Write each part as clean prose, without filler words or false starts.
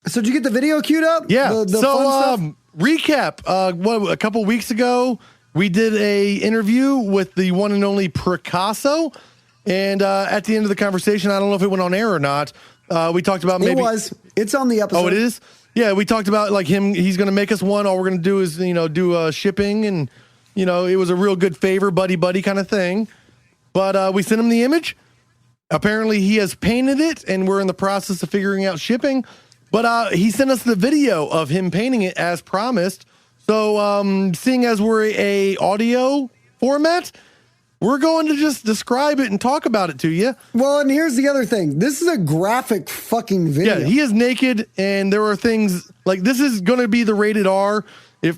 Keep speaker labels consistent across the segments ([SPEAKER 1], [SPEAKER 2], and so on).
[SPEAKER 1] So did you get the video queued up?
[SPEAKER 2] Yeah.
[SPEAKER 1] The fun stuff?
[SPEAKER 2] Recap. A couple weeks ago, we did a interview with the one and only Pricasso. And at the end of the conversation, I don't know if it went on air or not. We talked about maybe...
[SPEAKER 1] It was. It's on the episode.
[SPEAKER 2] Oh, it is? Yeah, we talked about like him. He's going to make us one. All we're going to do is, do shipping. And, it was a real good favor, buddy kind of thing. But we sent him the image. Apparently, he has painted it, and we're in the process of figuring out shipping. But he sent us the video of him painting it as promised. So seeing as we're a audio format, we're going to just describe it and talk about it to you.
[SPEAKER 1] Well, and here's the other thing. This is a graphic fucking video.
[SPEAKER 2] Yeah, he is naked, and there are things like this is going to be the rated R,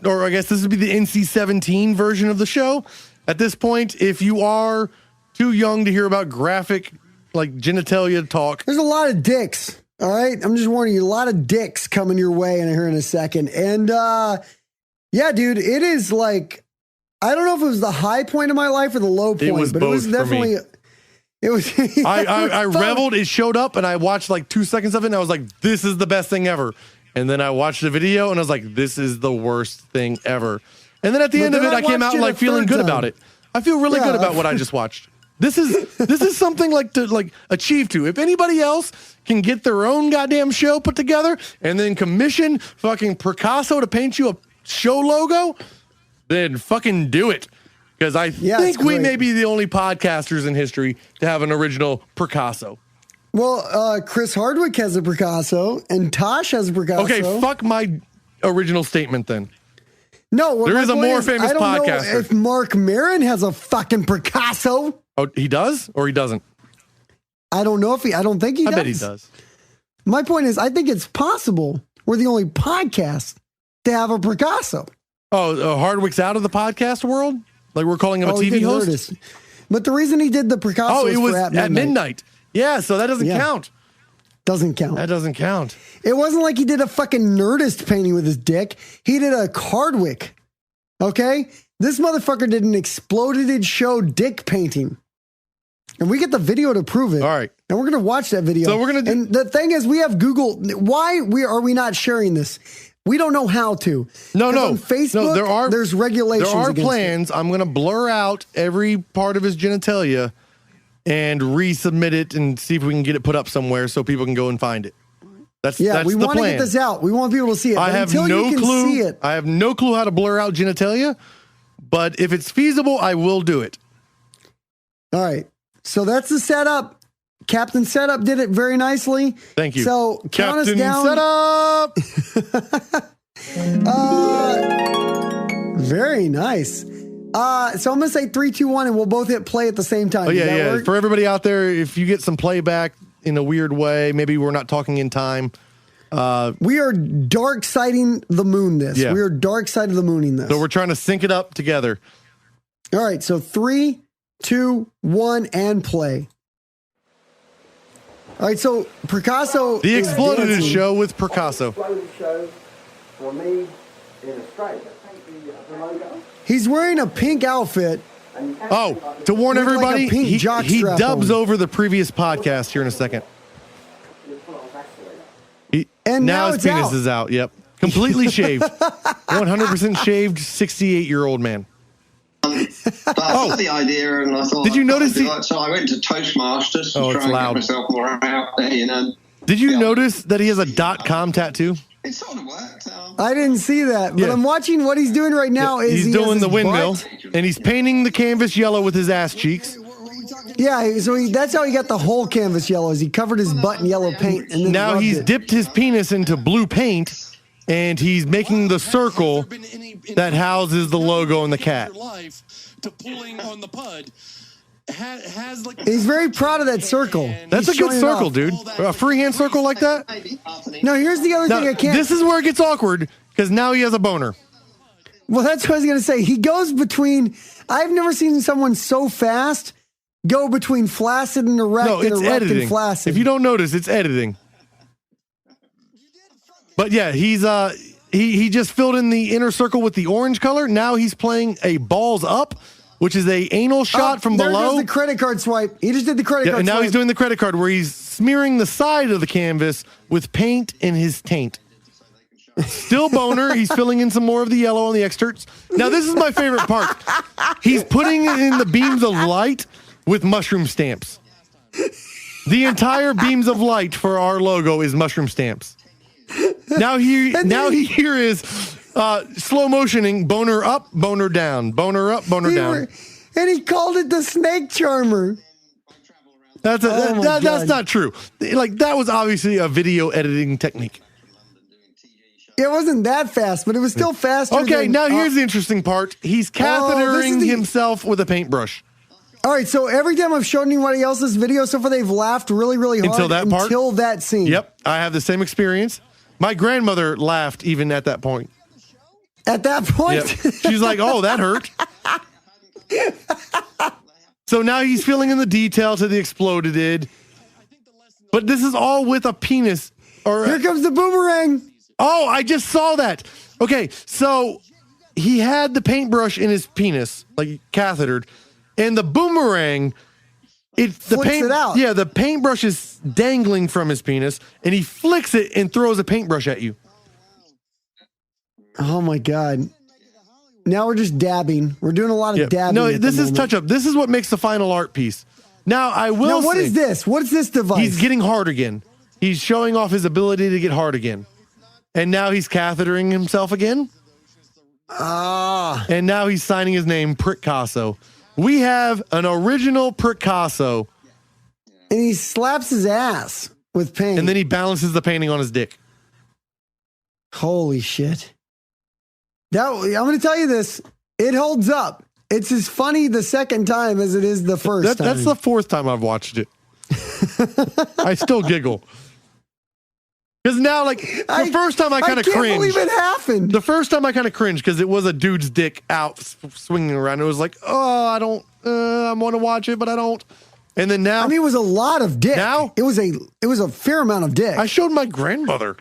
[SPEAKER 2] or I guess this would be the NC-17 version of the show. At this point, if you are too young to hear about graphic, like genitalia talk.
[SPEAKER 1] There's a lot of dicks, all right? I'm just warning you, a lot of dicks coming your way in here in a second. And yeah, dude, it is like... I don't know if it was the high point of my life or the low point, but it was definitely. It was.
[SPEAKER 2] I reveled. It showed up, and I watched like 2 seconds of it, and I was like, "This is the best thing ever." And then I watched the video, and I was like, "This is the worst thing ever." And then at the end of it, I came out like feeling good about it. I feel really good about what I just watched. This is something like to achieve to. If anybody else can get their own goddamn show put together and then commission fucking Pricasso to paint you a show logo, then fucking do it. Because I think we may be the only podcasters in history to have an original Pricasso.
[SPEAKER 1] Well, Chris Hardwick has a Pricasso, and Tosh has a Pricasso.
[SPEAKER 2] Okay, fuck my original statement then.
[SPEAKER 1] No,
[SPEAKER 2] there is a more famous podcaster.
[SPEAKER 1] I don't know if Mark Maron has a fucking Pricasso.
[SPEAKER 2] Oh, he does or he doesn't?
[SPEAKER 1] I don't know if he. I don't think he does.
[SPEAKER 2] I bet he does.
[SPEAKER 1] My point is, I think it's possible we're the only podcast to have a Pricasso.
[SPEAKER 2] Oh, Hardwick's out of the podcast world? Like we're calling him a TV host?
[SPEAKER 1] Nerdist. But the reason he did the Pricasso
[SPEAKER 2] was at midnight. Yeah, so that doesn't count.
[SPEAKER 1] Doesn't count.
[SPEAKER 2] That doesn't count.
[SPEAKER 1] It wasn't like he did a fucking Nerdist painting with his dick. He did a Hardwick. Okay? This motherfucker did an exploded show dick painting. And we get the video to prove it.
[SPEAKER 2] All right.
[SPEAKER 1] And we're going to watch that video.
[SPEAKER 2] So we're going to
[SPEAKER 1] And the thing is, we have Google. Why are we not sharing this? We don't know how to.
[SPEAKER 2] No.
[SPEAKER 1] On Facebook, there's regulations.
[SPEAKER 2] There are plans. I'm going to blur out every part of his genitalia and resubmit it and see if we can get it put up somewhere so people can go and find it. That's
[SPEAKER 1] we want to get this out. We want people to see it.
[SPEAKER 2] I have no clue. See it, I have no clue how to blur out genitalia, but if it's feasible, I will do it.
[SPEAKER 1] All right. So that's the setup. Captain Setup did it very nicely.
[SPEAKER 2] Thank you.
[SPEAKER 1] So count
[SPEAKER 2] Captain
[SPEAKER 1] us down. Very nice. So I'm going to say 3, 2, 1, and we'll both hit play at the same time.
[SPEAKER 2] Oh, yeah. Work? For everybody out there, if you get some playback in a weird way, maybe we're not talking in time.
[SPEAKER 1] We are dark siding the moon this. Yeah. We are dark side of the mooning this.
[SPEAKER 2] So we're trying to sync it up together.
[SPEAKER 1] All right. So 3, 2, 1, and play. All right, so Pricasso.
[SPEAKER 2] The Exploded show with Pricasso.
[SPEAKER 3] For me in Australia.
[SPEAKER 1] He's wearing a pink outfit.
[SPEAKER 2] Oh, to warn everybody,
[SPEAKER 1] like
[SPEAKER 2] he dubs over the previous podcast here in a second.
[SPEAKER 1] And now
[SPEAKER 2] his penis is out. Yep. Completely shaved. 100% shaved 68-year-old man.
[SPEAKER 4] But I had the idea, and I thought,
[SPEAKER 2] did you notice?
[SPEAKER 4] So I went to Toastmasters to try and get myself more out there.
[SPEAKER 2] Did you notice that he has a .com tattoo?
[SPEAKER 4] It sort of worked.
[SPEAKER 1] I didn't see that, but I'm watching what he's doing right now. Is
[SPEAKER 2] he's doing the windmill, and he's painting the canvas yellow with his ass cheeks.
[SPEAKER 1] Yeah, so that's how he got the whole canvas yellow. Is he covered his butt in yellow paint, and then
[SPEAKER 2] now he's dipped his penis into blue paint. And he's making the circle that houses the logo and the cat.
[SPEAKER 1] He's very proud of that circle.
[SPEAKER 2] That's a good circle, dude. A freehand circle like that?
[SPEAKER 1] No, here's the other thing I can't...
[SPEAKER 2] This is where it gets awkward, because now he has a boner.
[SPEAKER 1] Well, that's what I was going to say. He goes between... I've never seen someone so fast go between flaccid and erect and erect
[SPEAKER 2] editing.
[SPEAKER 1] And flaccid.
[SPEAKER 2] If you don't notice, it's editing. But yeah, he's he just filled in the inner circle with the orange color. Now he's playing a balls up which is a anal shot from
[SPEAKER 1] there
[SPEAKER 2] below.
[SPEAKER 1] Goes the credit card swipe. He just did the credit card
[SPEAKER 2] and now
[SPEAKER 1] swipe.
[SPEAKER 2] he's doing the credit card where he's smearing the side of the canvas with paint in his taint. Still boner. He's filling in some more of the yellow on the excerpts. Now, this is my favorite part. He's putting in the beams of light with mushroom stamps. The entire beams of light for our logo is mushroom stamps. Now here is slow motioning boner up, boner down, boner up, boner down.
[SPEAKER 1] And he called it the snake charmer.
[SPEAKER 2] That's not true. Like, that was obviously a video editing technique.
[SPEAKER 1] It wasn't that fast, but it was still faster.
[SPEAKER 2] Okay, now here's the interesting part. He's cathetering himself with a paintbrush.
[SPEAKER 1] All right, so every time I've shown anybody else's video so far, they've laughed really, really hard until that scene.
[SPEAKER 2] Yep, I have the same experience. My grandmother laughed even at that point.
[SPEAKER 1] At that point?
[SPEAKER 2] Yep. She's like, oh, that hurt. So now he's filling in the detail to the exploded. But this is all with a penis.
[SPEAKER 1] Here comes the boomerang.
[SPEAKER 2] Oh, I just saw that. Okay, so he had the paintbrush in his penis, like cathetered, and the boomerang, it out. Yeah, the paintbrush is dangling from his penis, and he flicks it and throws a paintbrush at you.
[SPEAKER 1] Oh my God. Now we're just dabbing. We're doing a lot of dabbing.
[SPEAKER 2] No, this is touch up. This is what makes the final art piece. Now, I will say,
[SPEAKER 1] what is this? What is this device?
[SPEAKER 2] He's getting hard again. He's showing off his ability to get hard again. And now he's cathetering himself again. And now he's signing his name, Pricasso. We have an original Pricasso.
[SPEAKER 1] And he slaps his ass with paint.
[SPEAKER 2] And then he balances the painting on his dick.
[SPEAKER 1] Holy shit. I'm going to tell you this. It holds up. It's as funny the second time as it is the first time.
[SPEAKER 2] That's the fourth time I've watched it. I still giggle. Because now, like, the first time I kind of cringed. I can't
[SPEAKER 1] believe it happened.
[SPEAKER 2] The first time I kind of cringed because it was a dude's dick out swinging around. It was like, oh, I want to watch it, but I don't. And then now.
[SPEAKER 1] I mean, it was a lot of dick.
[SPEAKER 2] Now?
[SPEAKER 1] It was a fair amount of dick.
[SPEAKER 2] I showed my grandmother.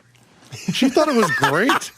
[SPEAKER 2] She thought it was great.